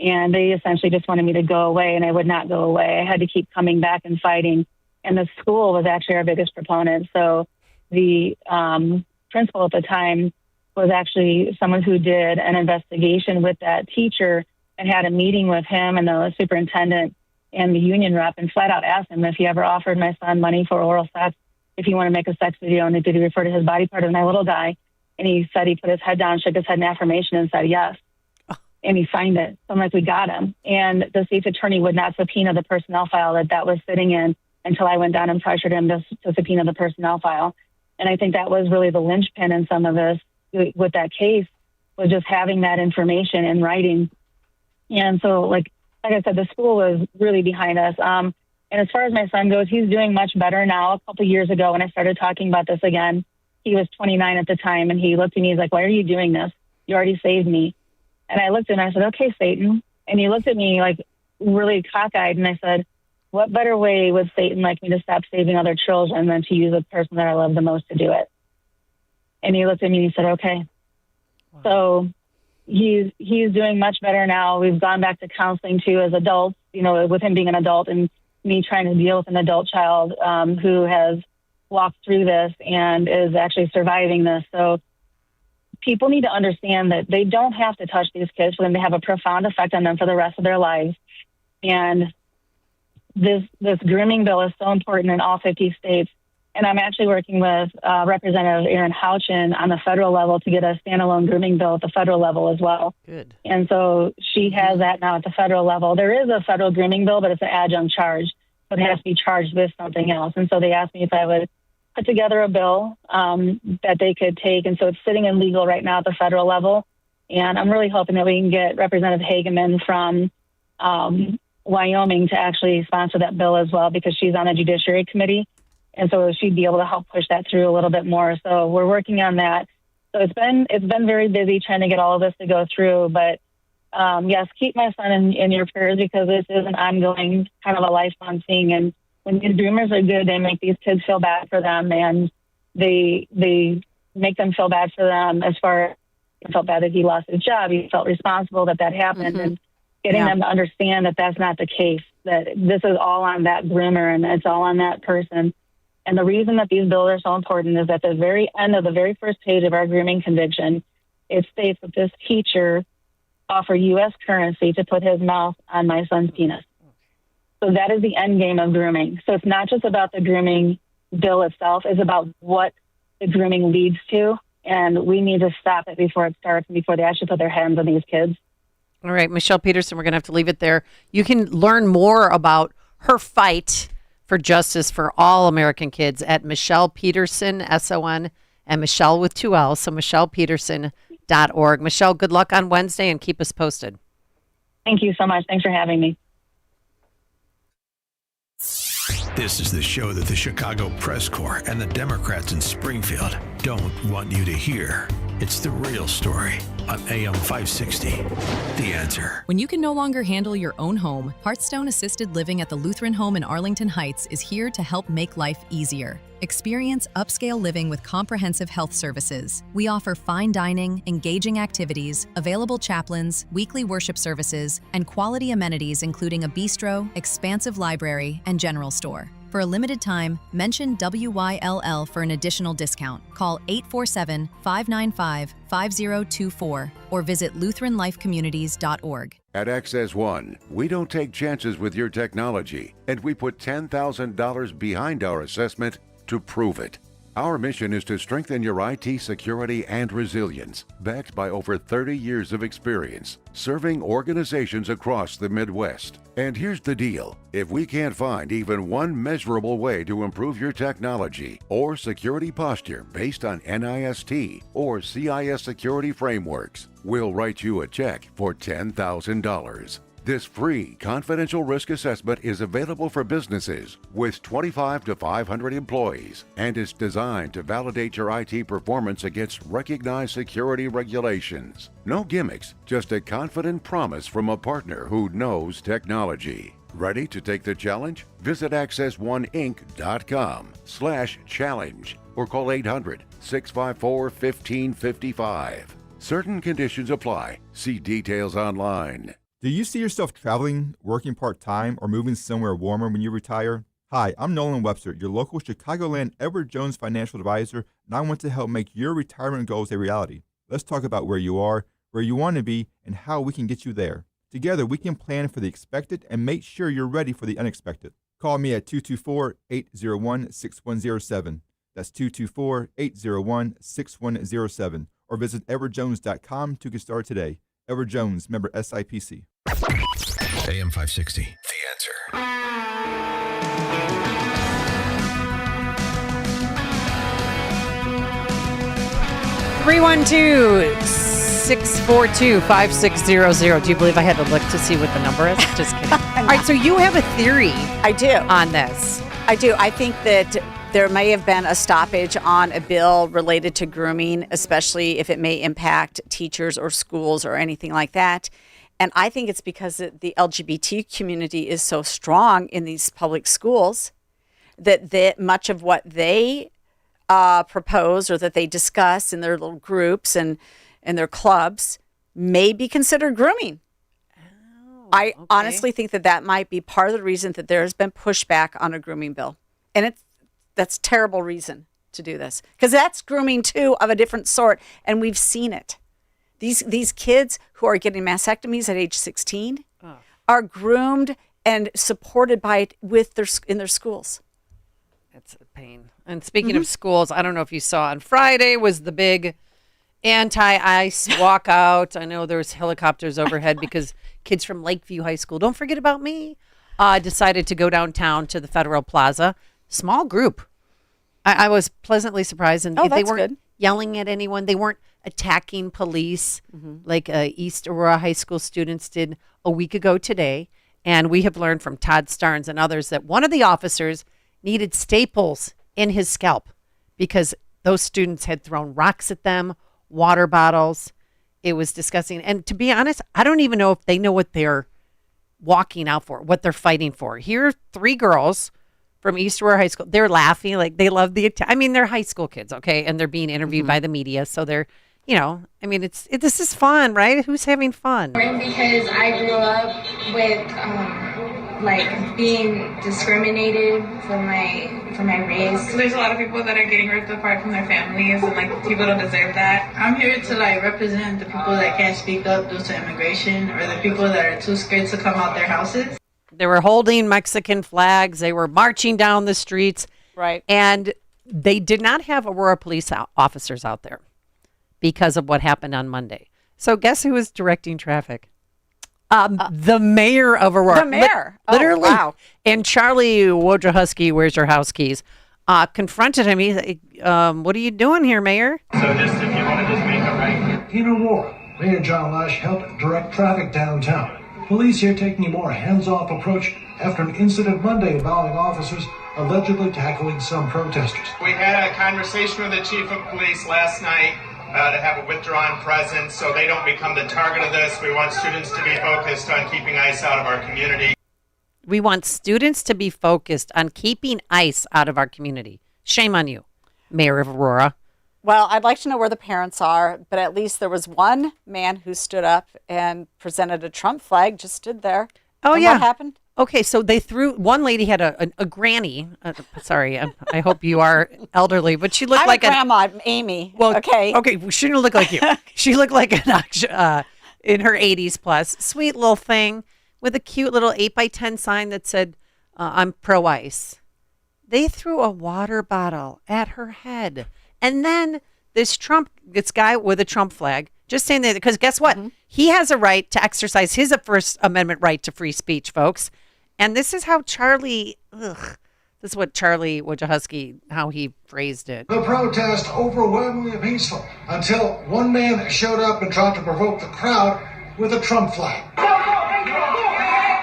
And they essentially just wanted me to go away, and I would not go away. I had to keep coming back and fighting. And the school was actually our biggest proponent. So the principal at the time was actually someone who did an investigation with that teacher and had a meeting with him and the superintendent and the union rep and flat out asked him if he ever offered my son money for oral sex, if he wanted to make a sex video, and did he refer to his body part as my little guy? And he said he put his head down, shook his head in affirmation and said yes. And he signed it. So I'm like, we got him. And the state's attorney would not subpoena the personnel file that was sitting in until I went down and pressured him to subpoena the personnel file. And I think that was really the linchpin in some of this with that case, was just having that information in writing. And so, like I said, the school was really behind us. And as far as my son goes, he's doing much better now. A couple years ago when I started talking about this again, he was 29 at the time, and he looked at me, he's like, why are you doing this? You already saved me. And I looked at him and I said, okay, Satan. And he looked at me like really cockeyed, and I said, what better way would Satan like me to stop saving other children than to use the person that I love the most to do it? And he looked at me and he said, okay. Wow. So he's doing much better now. We've gone back to counseling too as adults, you know, with him being an adult and me trying to deal with an adult child who has walked through this and is actually surviving this. So people need to understand that they don't have to touch these kids for them to have a profound effect on them for the rest of their lives. And this grooming bill is so important in all 50 states. And I'm actually working with Representative Erin Houchin on the federal level to get a standalone grooming bill at the federal level as well. Good. And so she has that now at the federal level. There is a federal grooming bill, but it's an adjunct charge. So it has to be charged with something else. And so they asked me if I would put together a bill that they could take. And so it's sitting in legal right now at the federal level. And I'm really hoping that we can get Representative Hageman from Wyoming to actually sponsor that bill as well, because she's on the Judiciary Committee. And so she'd be able to help push that through a little bit more. So we're working on that. So it's been very busy trying to get all of this to go through. But yes, keep my son in your prayers, because this is an ongoing kind of a lifelong thing. And when these groomers are good, they make these kids feel bad for them, and they make them feel bad for them as far as he felt bad that he lost his job. He felt responsible that happened. Mm-hmm. And getting them to understand that that's not the case, that this is all on that groomer and it's all on that person. And the reason that these bills are so important is at the very end of the very first page of our grooming conviction, it states that this teacher offer U.S. currency to put his mouth on my son's penis. So that is the end game of grooming. So it's not just about the grooming bill itself, it's about what the grooming leads to. And we need to stop it before it starts and before they actually put their hands on these kids. All right, Michelle Peterson, we're going to have to leave it there. You can learn more about her fight for justice for all American kids at Michelle Peterson, S-O-N, and Michelle with 2 L's, so michellepeterson.org. Michelle, good luck on Wednesday and keep us posted. Thank you so much. Thanks for having me. This is the show that the Chicago Press Corps and the Democrats in Springfield don't want you to hear. It's the real story on AM 560. The Answer. When you can no longer handle your own home, Hearthstone Assisted Living at the Lutheran Home in Arlington Heights is here to help make life easier. Experience upscale living with comprehensive health services. We offer fine dining, engaging activities, available chaplains, weekly worship services, and quality amenities including a bistro, expansive library, and general store. For a limited time, mention WYLL for an additional discount. Call 847-595-5024 or visit LutheranLifeCommunities.org. At Access One, we don't take chances with your technology, and we put $10,000 behind our assessment to prove it. Our mission is to strengthen your IT security and resilience, backed by over 30 years of experience, serving organizations across the Midwest. And here's the deal. If we can't find even one measurable way to improve your technology or security posture based on NIST or CIS security frameworks, we'll write you a check for $10,000. This free, confidential risk assessment is available for businesses with 25 to 500 employees and is designed to validate your IT performance against recognized security regulations. No gimmicks, just a confident promise from a partner who knows technology. Ready to take the challenge? Visit accessoneInc.com/challenge or call 800-654-1555. Certain conditions apply. See details online. Do you see yourself traveling, working part-time, or moving somewhere warmer when you retire? Hi, I'm Nolan Webster, your local Chicagoland Edward Jones financial advisor, and I want to help make your retirement goals a reality. Let's talk about where you are, where you want to be, and how we can get you there. Together, we can plan for the expected and make sure you're ready for the unexpected. Call me at 224-801-6107. That's 224-801-6107. Or visit edwardjones.com to get started today. Edward Jones, member SIPC. AM 560. The Answer. 312-642-5600. Do you believe I had to look to see what the number is? Just kidding. All right, so you have a theory. I do. On this. I do. I think that there may have been a stoppage on a bill related to grooming, especially if it may impact teachers or schools or anything like that. And I think it's because the LGBT community is so strong in these public schools that much of what they propose or that they discuss in their little groups and their clubs may be considered grooming. I honestly think that might be part of the reason that there has been pushback on a grooming bill. And that's terrible reason to do this, because that's grooming too of a different sort, and we've seen it. These kids who are getting mastectomies at age 16 are groomed and supported by it in their schools. It's a pain. And speaking of schools, I don't know if you saw on Friday was the big anti-ICE walkout. I know there's helicopters overhead because kids from Lakeview High School, don't forget about me, decided to go downtown to the Federal Plaza. Small group. I was pleasantly surprised. And they weren't yelling at anyone. They weren't attacking police like East Aurora High School students did a week ago today. And we have learned from Todd Starnes and others that one of the officers needed staples in his scalp because those students had thrown rocks at them, water bottles. It was disgusting. And to be honest, I don't even know if they know what they're walking out for, what they're fighting for. Here are 3 girls from East Aurora High School. They're laughing like they love the attack. I mean, they're high school kids, okay? And they're being interviewed by the media. So they're, I mean, this is fun, right? Who's having fun? Because I grew up with like being discriminated for my race. There's a lot of people that are getting ripped apart from their families, and like people don't deserve that. I'm here to like represent the people that can't speak up due to immigration, or the people that are too scared to come out their houses. They were holding Mexican flags. They were marching down the streets. Right. And they did not have Aurora police officers out there because of what happened on Monday. So guess who was directing traffic? The mayor of Aurora. The mayor. Literally. Wow. And Charlie Wojciechowski, where's your house keys? Confronted him. He's like, what are you doing here, Mayor? So just if you want to just make a right. In Aurora, Mayor John Lash helped direct traffic downtown. Police here taking a more hands-off approach after an incident Monday involving officers allegedly tackling some protesters. We had a conversation with the chief of police last night to have a withdrawn presence so they don't become the target of this. We want students to be focused on keeping ICE out of our community. We want students to be focused on keeping ICE out of our community. Shame on you, Mayor of Aurora. Well, I'd like to know where the parents are, but at least there was one man who stood up and presented a Trump flag, just stood there. Oh, and yeah. What happened? Okay, so they threw, one lady had a granny. Sorry, I hope you are elderly, but she looked I'm like a grandma, Amy. Well, okay. Okay, she didn't look like you. She looked like an in her 80s plus. Sweet little thing with a cute little 8x10 sign that said, I'm pro-ICE. They threw a water bottle at her head. And then this guy with a Trump flag, just saying that, because guess what? Mm-hmm. He has a right to exercise his First Amendment right to free speech, folks. And this is how this is what Charlie Wojciechowski, how he phrased it. The protest overwhelmingly peaceful until one man showed up and tried to provoke the crowd with a Trump flag.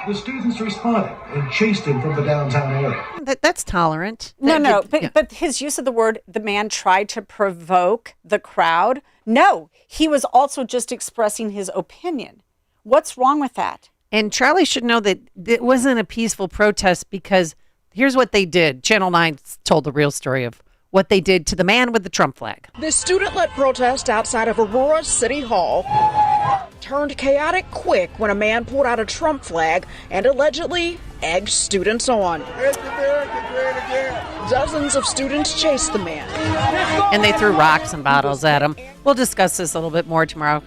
The students responded and chased him from the downtown area. That's tolerant. But his use of the word, the man tried to provoke the crowd. No, he was also just expressing his opinion. What's wrong with that? And Charlie should know that it wasn't a peaceful protest because here's what they did. Channel 9 told the real story of what they did to the man with the Trump flag. The student-led protest outside of Aurora City Hall turned chaotic quick when a man pulled out a Trump flag and allegedly egged students on. Dozens of students chased the man. And they threw rocks and bottles at him. We'll discuss this a little bit more tomorrow.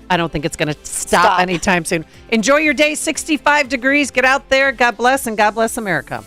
I don't think it's going to stop anytime soon. Enjoy your day. 65 degrees. Get out there. God bless, and God bless America.